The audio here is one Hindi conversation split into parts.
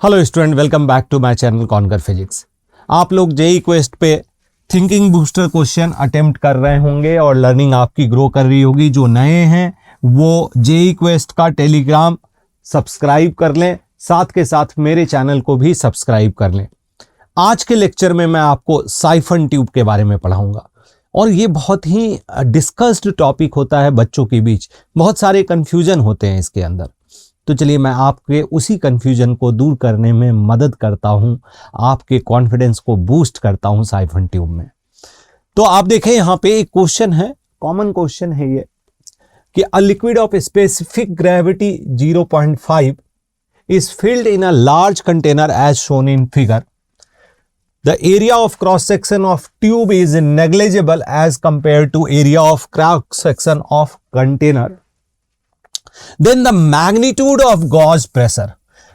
Hello student, welcome back to my channel conquer physics. आप लोग जेई क्वेस्ट पे थिंकिंग बूस्टर क्वेश्चन अटेम्प्ट कर रहे होंगे और लर्निंग आपकी ग्रो कर रही होगी। जो नए हैं वो जेई क्वेस्ट का टेलीग्राम सब्सक्राइब कर लें, साथ के साथ मेरे चैनल को भी सब्सक्राइब कर लें। आज के लेक्चर में मैं आपको साइफन ट्यूब के बारे में पढ़ाऊंगा और ये बहुत ही डिस्कस्ड टॉपिक होता है बच्चों के बीच। बहुत सारे कंफ्यूजन होते हैं इसके अंदर, तो चलिए मैं आपके उसी कंफ्यूजन को दूर करने में मदद करता हूं, आपके कॉन्फिडेंस को बूस्ट करता हूं साइफन ट्यूब में। तो आप देखें यहां पे एक क्वेश्चन है, कॉमन क्वेश्चन है ये कि a liquid of specific gravity 0.5 is filled in a large container as shown in figure. The area of cross section of tube is negligible as compared to area of cross section of container. Then the magnitude of gauge pressure.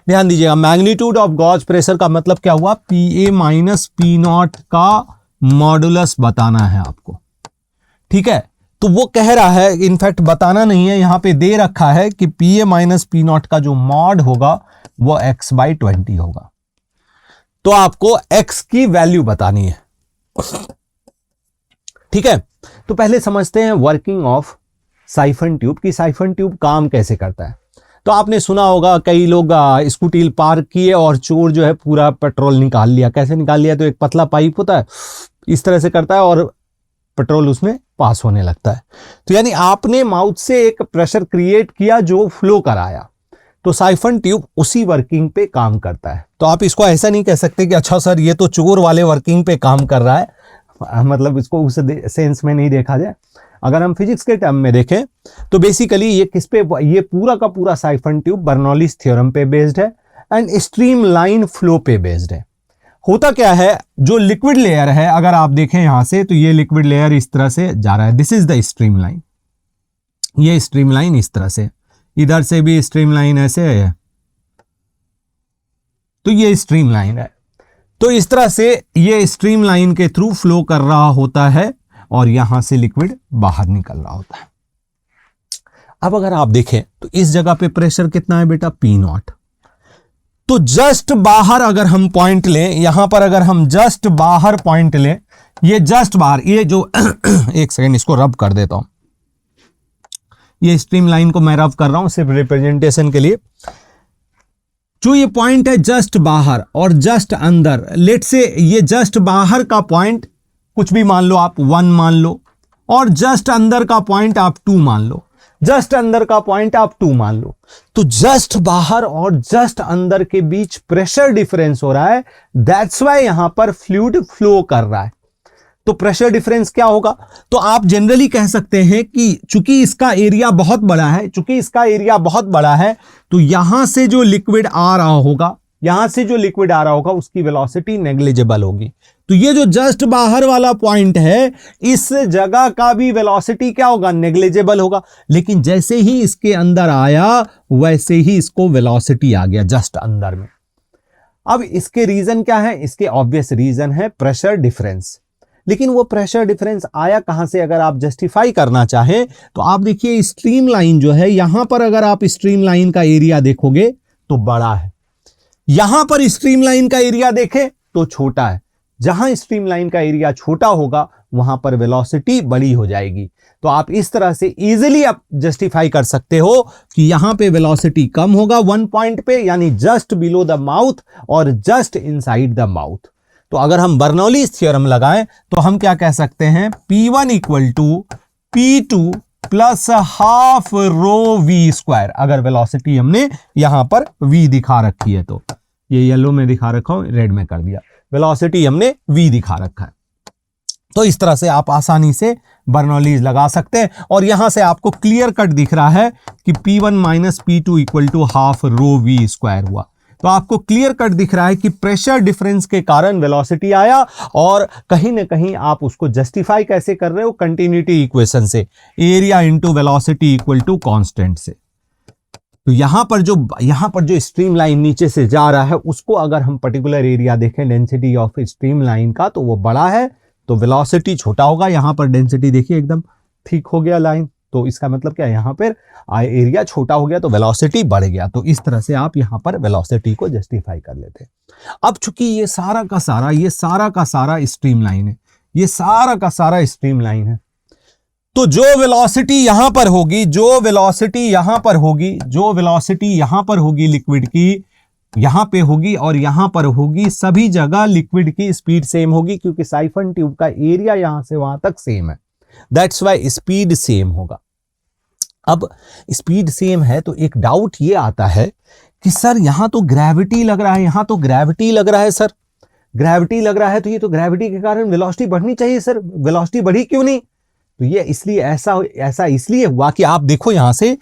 ध्यान दीजिएगा, मैग्नीट्यूड ऑफ गॉज प्रेशर का मतलब क्या हुआ? P A minus P not का मॉडुलस बताना है आपको। ठीक है, तो वो कह रहा है, इनफैक्ट बताना नहीं है, यहां पे दे रखा है कि P A minus P not का जो मॉड होगा वो x बाई 20 होगा। तो आपको x की वैल्यू बतानी है। ठीक है, तो पहले समझते हैं वर्किंग ऑफ साइफन ट्यूब की साइफन ट्यूब काम कैसे करता है। तो आपने सुना होगा कई लोग स्कूटी पार्क किए और चोर जो है पूरा पेट्रोल निकाल लिया। कैसे निकाल लिया? तो एक पतला पाइप होता है, इस तरह से करता है और पेट्रोल उसमें पास होने लगता है। तो यानी आपने माउथ से एक प्रेशर क्रिएट किया जो फ्लो कराया। तो साइफन ट्यूब उसी वर्किंग पे काम करता है। तो आप इसको ऐसा नहीं कह सकते कि अच्छा सर ये तो चोर वाले वर्किंग पे काम कर रहा है, मतलब इसको उस सेंस में नहीं देखा जाए। अगर हम फिजिक्स के टर्म में देखें तो बेसिकली ये किस पे, ये पूरा का पूरा साइफन ट्यूब बर्नौलीज थ्योरम पे बेस्ड है एंड स्ट्रीम लाइन फ्लो पे बेस्ड है। होता क्या है, जो लिक्विड लेयर है, अगर आप देखें यहां से तो ये लिक्विड लेयर इस तरह से जा रहा है, this is the stream line. ये स्ट्रीम लाइन इस तरह से, इधर से भी स्ट्रीम लाइन ऐसे है, तो ये स्ट्रीम लाइन है। तो इस तरह से ये स्ट्रीम लाइन के थ्रू फ्लो कर रहा होता है और यहां से लिक्विड बाहर निकल रहा होता है। अब अगर आप देखें तो इस जगह पे प्रेशर कितना है बेटा? P not. तो जस्ट बाहर अगर हम पॉइंट लें, यहां पर अगर हम जस्ट बाहर पॉइंट लें, ये जस्ट बाहर, ये जो एक सेकेंड इसको रब कर देता हूं, ये स्ट्रीम लाइन को मैं रब कर रहा हूं सिर्फ रिप्रेजेंटेशन के लिए। जो ये पॉइंट है जस्ट बाहर और जस्ट अंदर, लेट से ये जस्ट बाहर का पॉइंट कुछ भी मान लो, आप 1 मान लो, और जस्ट अंदर का पॉइंट आप 2 मान लो, जस्ट अंदर का पॉइंट आप 2 मान लो। तो जस्ट बाहर और जस्ट अंदर के बीच प्रेशर डिफरेंस हो रहा है, दैट्स वाई यहां पर फ्लूइड फ्लो कर रहा है। तो प्रेशर डिफरेंस क्या होगा? तो आप जनरली कह सकते हैं कि चूंकि इसका एरिया बहुत बड़ा है, तो यहां से जो लिक्विड आ रहा होगा उसकी वेलोसिटी नेग्लिजिबल होगी। तो ये जो जस्ट बाहर वाला पॉइंट है, इस जगह का भी वेलोसिटी क्या होगा? नेग्लिजिबल होगा। लेकिन जैसे ही इसके अंदर आया वैसे ही इसको वेलोसिटी आ गया जस्ट अंदर में। अब इसके रीजन क्या है? इसके ऑब्वियस रीजन है प्रेशर डिफरेंस। लेकिन वो प्रेशर डिफरेंस आया कहां से? अगर आप जस्टिफाई करना चाहें तो आप देखिए स्ट्रीम लाइन जो है, यहां पर अगर आप स्ट्रीम लाइन का एरिया देखोगे तो बड़ा है, यहां पर स्ट्रीम लाइन का एरिया देखें तो छोटा है। जहां स्ट्रीम लाइन का एरिया छोटा होगा वहां पर वेलोसिटी बड़ी हो जाएगी। तो आप इस तरह से इजीली आप जस्टिफाई कर सकते हो कि यहां पे वेलोसिटी कम होगा 1 पॉइंट पे, यानी जस्ट बिलो द माउथ और जस्ट इनसाइड द माउथ। तो अगर हम बर्नौलीज थ्योरम लगाएं तो हम क्या कह सकते हैं? P1 equal to P2 plus half rho v square. अगर वेलोसिटी हमने यहां पर v दिखा रखी है, तो ये येलो में दिखा रखा हूं, रेड में कर दिया, वेलोसिटी हमने v दिखा रखा है। तो इस तरह से आप आसानी से बर्नौलीज लगा सकते हैं और यहां से आपको क्लियर कट दिख रहा है कि P1 minus P2 equal to half rho v square हुआ। तो आपको क्लियर कट दिख रहा है कि प्रेशर डिफरेंस के कारण वेलोसिटी आया, और कहीं ना कहीं आप उसको जस्टिफाई कैसे कर रहे हो? कंटिन्यूटी इक्वेशन से, area into velocity equal to constant से। तो यहां पर जो स्ट्रीम लाइन नीचे से जा रहा है उसको अगर हम पर्टिकुलर एरिया देखें डेंसिटी ऑफ स्ट्रीम लाइन का, तो वो बड़ा है, तो वेलोसिटी छोटा होगा। यहां पर डेंसिटी देखिए एकदम ठीक हो गया लाइन, तो इसका मतलब क्या है, यहाँ पर एरिया छोटा हो गया तो वेलोसिटी बढ़ गया। तो इस तरह से आप यहाँ पर वेलोसिटी को जस्टिफाई कर लेते हैं। अब चूंकि ये सारा का सारा स्ट्रीमलाइन है, ये सारा का सारा स्ट्रीमलाइन है, तो जो वेलोसिटी यहां पर होगी, जो वेलोसिटी यहां पर होगी, जो वेलोसिटी यहां पर होगी लिक्विड की, यहां पे होगी और यहां पर होगी, सभी जगह लिक्विड की स्पीड सेम होगी, क्योंकि साइफन ट्यूब का एरिया यहां से वहां तक सेम है। दैट्स वाई स्पीड सेम होगा। अब स्पीड सेम है तो एक डाउट ये आता है कि सर यहां तो ग्रेविटी लग रहा है, यहां तो ग्रेविटी लग रहा है सर, ग्रेविटी लग रहा है तो ये तो ग्रेविटी के कारण वेलोसिटी बढ़नी चाहिए सर, वेलोसिटी बढ़ी क्यों नहीं? तो ये इसलिए ऐसा इसलिए हुआ कि आप देखो यहां से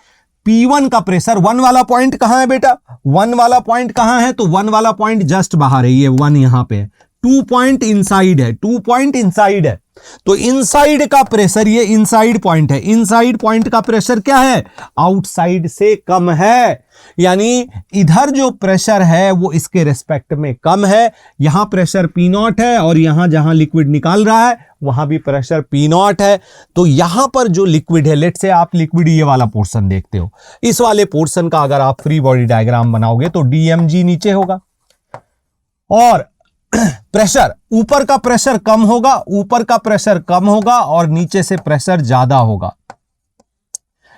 P1 का प्रेशर, 1 वाला पॉइंट कहां है बेटा, 1 वाला पॉइंट कहां है, तो 1 वाला पॉइंट जस्ट बाहर है, ये 1 यहां पे है, 2 पॉइंट इनसाइड है, 2 पॉइंट इनसाइड है। तो इनसाइड का प्रेशर, ये इनसाइड पॉइंट है, इनसाइड पॉइंट का प्रेशर क्या है, आउटसाइड से कम है, यानी इधर जो प्रेशर है वो इसके रेस्पेक्ट में कम है। यहां प्रेशर P0 है और यहां जहां लिक्विड निकाल रहा है वहां भी प्रेशर P0 है। तो यहां पर जो लिक्विड है, लेट से आप लिक्विड ये वाला पोर्शन देखते हो, इस वाले पोर्शन का अगर आप फ्री बॉडी डायग्राम बनाओगे तो DMG नीचे होगा और प्रेशर, ऊपर का प्रेशर कम होगा, ऊपर का प्रेशर कम होगा और नीचे से प्रेशर ज्यादा होगा,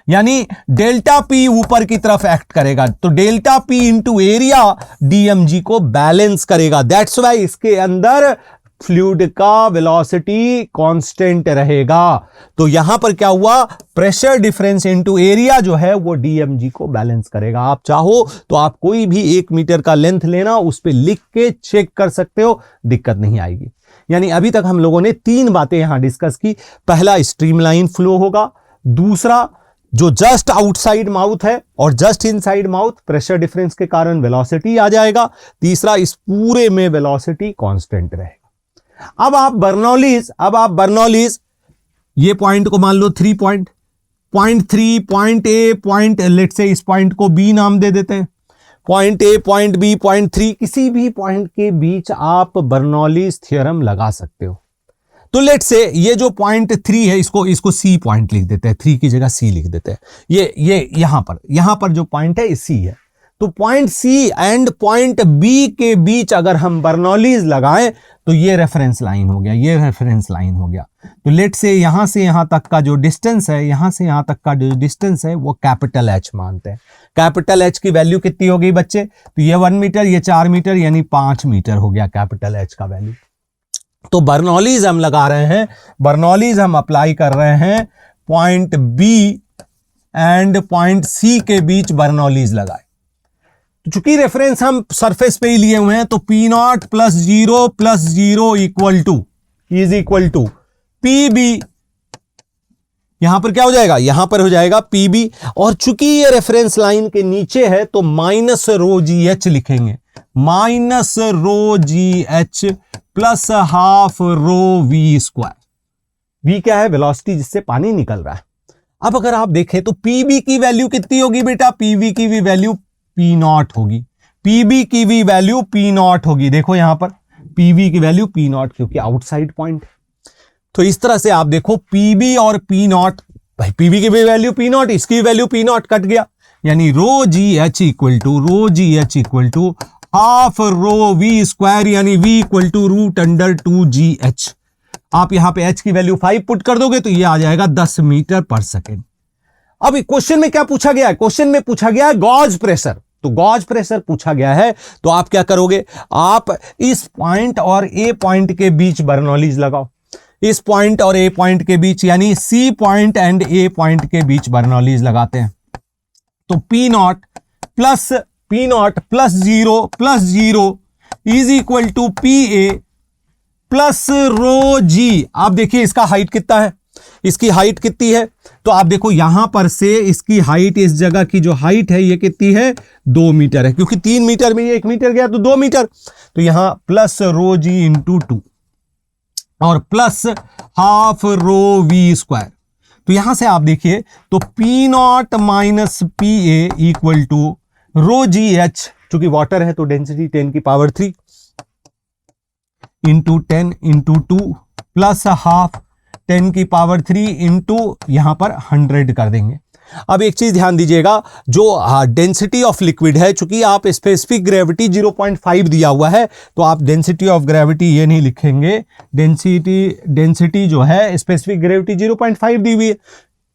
यानी डेल्टा P ऊपर की तरफ एक्ट करेगा। तो delta P into area DMG को बैलेंस करेगा। दैट्स वाई इसके अंदर फ्लूइड का वेलोसिटी कांस्टेंट रहेगा। तो यहां पर क्या हुआ, प्रेशर डिफरेंस इनटू एरिया जो है वो DMG को बैलेंस करेगा। आप चाहो तो आप कोई भी 1 मीटर का लेंथ लेना, उस पे लिख के चेक कर सकते हो, दिक्कत नहीं आएगी। यानी अभी तक हम लोगों ने 3 बातें यहां डिस्कस की। पहला, स्ट्रीमलाइन फ्लो होगा। दूसरा, जो जस्ट आउटसाइड माउथ है और just inside mouth, pressure difference के कारण वेलोसिटी आ जाएगा। तीसरा, इस पूरे में वेलोसिटी कांस्टेंट रहेगा। अब आप बर्नौलीज ये पॉइंट को मान लो 3 point, point 3, point A, point, let say इस पॉइंट को बी नाम दे देते हैं, point A, point B, point 3, किसी भी पॉइंट के बीच आप बर्नौलीज थ्योरम लगा सकते हो। तो लेट से ये जो पॉइंट 3 है, इसको सी पॉइंट लिख देते हैं, 3 की जगह सी लिख देते हैं। ये यहां पर जो पॉइंट है सी है। तो point C and point B के बीच अगर हम बर्नौलीज लगाएं तो ये रेफरेंस लाइन हो गया, ये रेफरेंस लाइन हो गया। तो लेट से यहां तक का जो डिस्टेंस है, यहां से यहां तक का जो डिस्टेंस है वो कैपिटल H मानते हैं। कैपिटल H की वैल्यू कितनी हो गई बच्चे, तो ये 1 मीटर, ये 4 मीटर, यानी 5 मीटर हो गया कैपिटल H का वैल्यू। तो बर्नौलीज हम लगा रहे हैं, बर्नौलीज हम अप्लाई कर रहे हैं point B and point C के बीच बर्नौलीज लगाए। तो चूंकि रेफरेंस हम सरफेस पे ही लिए हुए हैं, तो P0 plus 0 equal to PB। यहां पर क्या हो जाएगा, यहां पर हो जाएगा PB। और चूंकि ये रेफरेंस लाइन के नीचे है तो माइनस ρGH लिखेंगे, minus ρGH plus half ρV²। V क्या है, वेलोसिटी जिससे पानी निकल रहा है। अब अगर आप देखें तो PB की वैल्यू कितनी होगी बेटा, PB की भी वैल्यू P0 होगी, PB की भी वैल्यू P0 होगी। देखो यहां पर PB की वैल्यू P0, क्योंकि आउटसाइड पॉइंट। तो इस तरह से आप देखो PB और P0, भाई PB की भी वैल्यू P0, इसकी भी वैल्यू P0, कट गया, यानी ρGH equal to half ρV², यानी V इक्वल टू √2GH। आप यहां पे H की वैल्यू 5 पुट कर दोगे तो ये आ जाएगा 10 मीटर पर सेकेंड। अब क्वेश्चन में क्या पूछा गया है, क्वेश्चन में पूछा गया है गॉज प्रेशर। तो गॉज प्रेशर पूछा गया है तो आप क्या करोगे, आप इस पॉइंट और ए पॉइंट के बीच बर्नौलीज लगाओ, इस पॉइंट और ए पॉइंट के बीच, यानी C point and A point के बीच बर्नौलीज लगाते हैं। तो P0 plus 0 is equal to PA plus ρG। आप देखिए इसका हाइट कितना है, इसकी हाइट कितनी है, तो आप देखो यहां पर से इसकी हाइट, इस जगह की जो हाइट है ये कितनी है, 2 मीटर है, क्योंकि 3 मीटर में ये 1 मीटर गया तो 2 मीटर। तो यहां प्लस ρG इंटू 2 और प्लस हाफ ρV²। तो यहां से आप देखिए तो P0 minus PA equal to ρGH, चूंकि वाटर है तो डेंसिटी 10 की power 3 into 10 into 2 plus half 10³ into यहां पर 100 कर देंगे। अब एक चीज ध्यान दीजिएगा, जो डेंसिटी ऑफ लिक्विड है, चूंकि आप स्पेसिफिक ग्रेविटी 0.5 दिया हुआ है तो आप डेंसिटी ऑफ ग्रेविटी ये नहीं लिखेंगे, डेंसिटी जो है स्पेसिफिक ग्रेविटी 0.5 दी हुई है।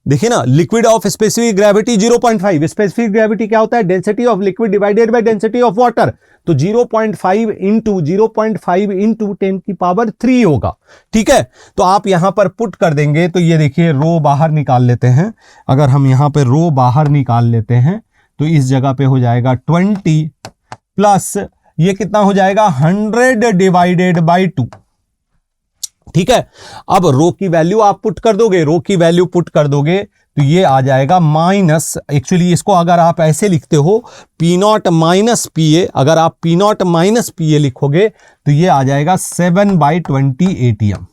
देखिए ना, liquid of specific gravity 0.5, specific gravity क्या होता है, density of liquid divided by density of water, तो 0.5 इंटू 10³ होगा। ठीक है, तो आप यहां पर पुट कर देंगे तो ये देखिए रो बाहर निकाल लेते हैं। अगर हम यहां पर रो बाहर निकाल लेते हैं तो इस जगह पे हो जाएगा 20 प्लस ये कितना हो जाएगा 100 डिवाइडेड बाई 2। ठीक है, अब रो की वैल्यू आप पुट कर दोगे, रो की वैल्यू पुट कर दोगे तो ये आ जाएगा माइनस, एक्चुअली इसको अगर आप ऐसे लिखते हो P0 माइनस PA, अगर आप P0 माइनस PA लिखोगे तो ये आ जाएगा 7/20 ATM।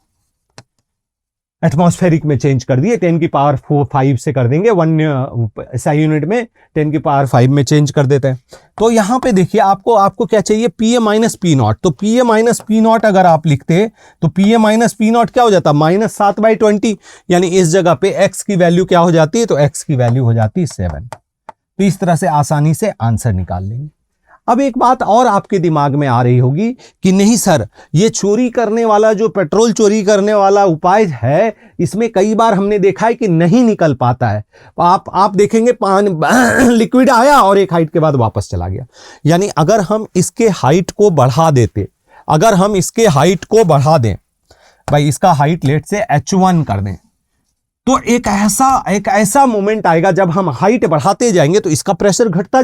एटमॉस्फेरिक में चेंज कर दिए, 10⁵ से कर देंगे, 1 SI यूनिट में 10⁵ में चेंज कर देते हैं। तो यहां पे देखिए आपको क्या चाहिए, PA माइनस P0, तो PA माइनस P0 अगर आप लिखते तो PA माइनस P0 क्या हो जाता, -7/20, यानी इस जगह पे x की वैल्यू क्या हो जाती है, तो x की वैल्यू हो जाती है 7। तो इस तरह से आसानी से आंसर निकाल लेंगे। अब एक बात और आपके दिमाग में आ रही होगी कि नहीं सर, ये चोरी करने वाला, जो पेट्रोल चोरी करने वाला उपाय है, इसमें कई बार हमने देखा है कि नहीं निकल पाता है। आप देखेंगे लिक्विड आया और एक हाइट के बाद वापस चला गया। यानी अगर हम इसके हाइट को बढ़ा देते, अगर हम इसके हाइट को बढ़ा दें, भाई इसका हाइट लेट से H1 कर दें, तो एक ऐसा मोमेंट आएगा जब हम हाइट बढ़ाते जाएंगे तो इसका प्रेशर घटता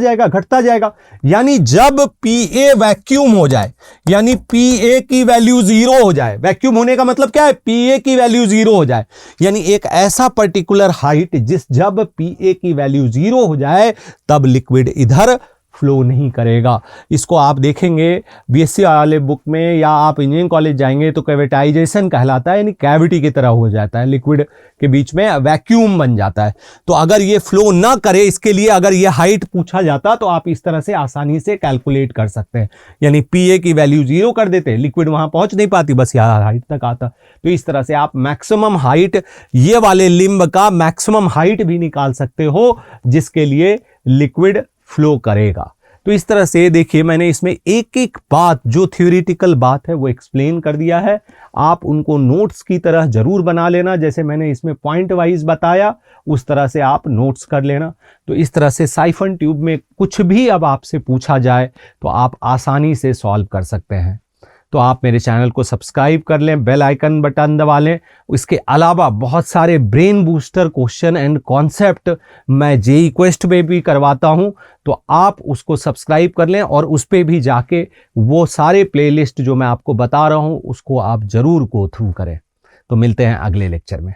जाएगा। यानी जब PA वैक्यूम हो जाए, यानी PA की वैल्यू 0 हो जाए, वैक्यूम होने का मतलब क्या है, PA की वैल्यू 0 हो जाए, यानी एक ऐसा पर्टिकुलर हाइट जब PA की वैल्यू 0 हो जाए तब लिक्विड इधर फ्लो नहीं करेगा। इसको आप देखेंगे BSc वाले बुक में, या आप इंजीनियरिंग कॉलेज जाएंगे तो कैविटाइजेशन कहलाता है, यानी कैविटी की तरह हो जाता है, लिक्विड के बीच में वैक्यूम बन जाता है। तो अगर ये फ्लो ना करे, इसके लिए अगर ये हाइट पूछा जाता तो आप इस तरह से आसानी से कैलकुलेट कर सकते हैं। यानी PA की वैल्यू 0 कर देते, लिक्विड वहां पहुंच नहीं पाती, बस यहाँ हाइट तक आता। तो इस तरह से आप मैक्सिमम हाइट, ये वाले लिम्ब का मैक्सिमम हाइट भी निकाल सकते हो जिसके लिए लिक्विड फ्लो करेगा। तो इस तरह से देखिए, मैंने इसमें एक एक बात, जो थ्योरेटिकल बात है वो एक्सप्लेन कर दिया है। आप उनको नोट्स की तरह जरूर बना लेना, जैसे मैंने इसमें पॉइंट वाइज बताया उस तरह से आप नोट्स कर लेना। तो इस तरह से साइफन ट्यूब में कुछ भी अब आपसे पूछा जाए तो आप आसानी से सॉल्व कर सकते हैं। तो आप मेरे चैनल को सब्सक्राइब कर लें, बेल आइकन बटन दबा लें। इसके अलावा बहुत सारे brain booster question and concept मैं JEE क्वेस्ट में भी करवाता हूं, तो आप उसको सब्सक्राइब कर लें और उस पर भी जाके वो सारे प्लेलिस्ट जो मैं आपको बता रहा हूं उसको आप जरूर गो थ्रू करें। तो मिलते हैं अगले लेक्चर में।